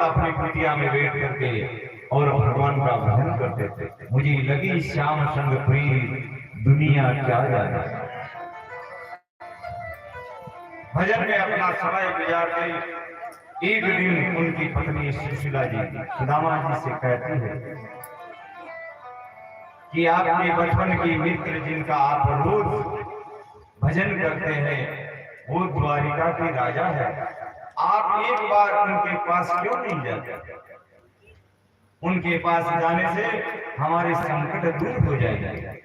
अपनी कुटिया में बैठ करके और भगवान का भजन करते थे। मुझे लगी श्याम संग प्रीत दुनिया क्या जाने। भजन में अपना समय गुजारते एक दिन उनकी पत्नी सुशीला जी सुदामा जी से कहती है कि आपके बचपन की मित्र जिनका आप रोज भजन करते हैं वो द्वारिका के राजा है, आप एक बार उनके पास क्यों नहीं जाते? उनके पास जाने से हमारे संकट दूर हो जाएंगे।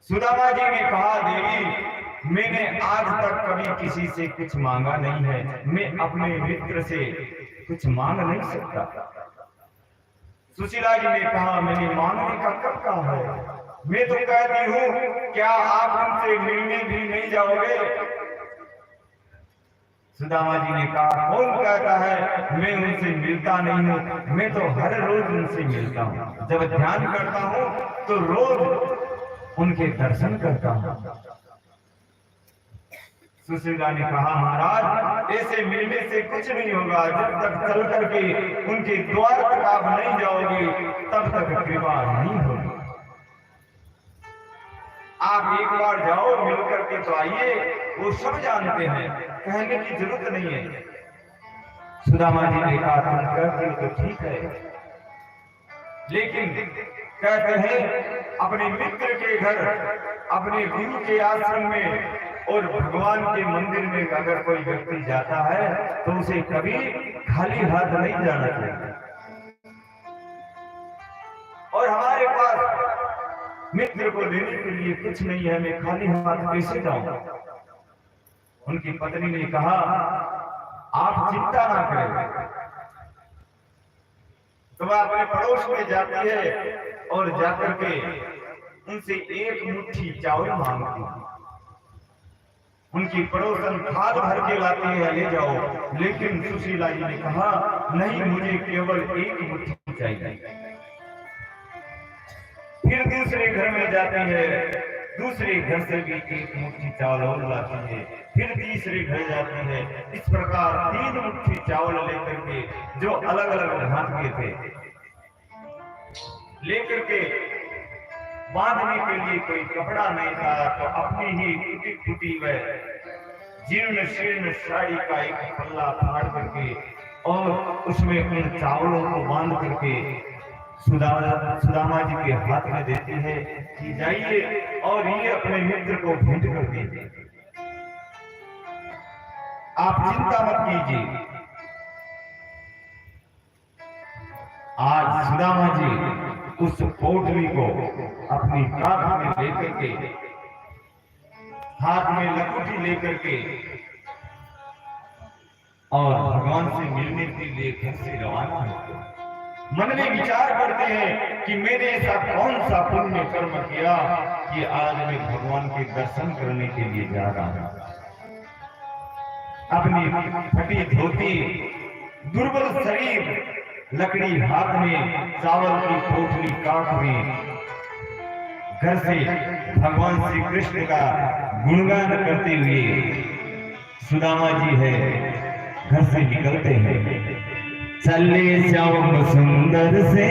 सुदामा जी ने कहा, देवी मैंने आज तक कभी किसी से कुछ मांगा नहीं है, मैं अपने मित्र से कुछ मांग नहीं सकता। सुशीला जी ने कहा, मैंने मांगने का कब कहा है? मैं तो कहती हूँ क्या आप उनसे मिलने भी नहीं जाओगे? सुदामा जी ने कहा, कौन कहता है मैं उनसे मिलता नहीं हूँ, मैं तो हर रोज उनसे मिलता हूँ। जब ध्यान करता हूँ तो रोज उनके दर्शन करता हूँ। सुशीला ने कहा, महाराज ऐसे मिलने से कुछ नहीं होगा, जब तक चल करके उनके द्वार तक आप नहीं जाओगे तब तक कृपा नहीं होगी। आप एक बार जाओ, मिल करके तो आइए, वो सब जानते हैं, कहने की जरूरत नहीं है। सुदामा जी ने कहा, तुम कहते हो तो ठीक है, लेकिन कहते हैं अपने मित्र के घर, अपने गुरु के आश्रम में और भगवान के मंदिर में अगर कोई व्यक्ति जाता है तो उसे कभी खाली हाथ नहीं जाना चाहिए। और हमारे पास मित्र को देने के लिए कुछ नहीं है, मैं खाली हाथ कैसे जाऊं? उनकी पत्नी ने कहा, आप चिंता ना करें। तो वह अपने पड़ोस में जाती है और जाकर के उनसे एक मुट्ठी चावल मांगती है। उनकी पड़ोसन थाल भर के लाती है, ले जाओ। लेकिन सुशीला जी ने कहा, नहीं, मुझे केवल एक मुट्ठी चाहिए। फिर दूसरे घर में जाती है, दूसरे घर से भी एक मुट्ठी चावल और लाती है। फिर तीसरे घर जाती है, इस प्रकार 3 मुट्ठी चावल लेकर के, जो अलग अलग भांत के थे, लेकर के बांधने के लिए कोई कपड़ा नहीं था तो अपनी ही टूटी फूटी व जीर्ण शीर्ण साड़ी का एक पल्ला फाड़ करके और उसमें उन चावलों को बांध करके सुदामा जी के हाथ में देती है कि जाइए और ये अपने मित्र को भेंट कर दीजिए, आप चिंता मत कीजिए। आज सुदामा जी उस पोटली को अपनी कांध में लेकर के, हाथ में लकुटी लेकर के और भगवान से मिलने के लिए घर से रवाना होते हैं। मन में विचार करते हैं कि मैंने ऐसा कौन सा पुण्य कर्म किया कि आज मैं भगवान के दर्शन करने के लिए जा रहा हूं। अपनी फटी धोती, दुर्बल शरीर, लकड़ी हाथ में, चावल की पोटली काट में घर से भगवान श्री कृष्ण का गुणगान करते हुए सुदामा जी है घर से निकलते हैं। चले श्याम सुंदर से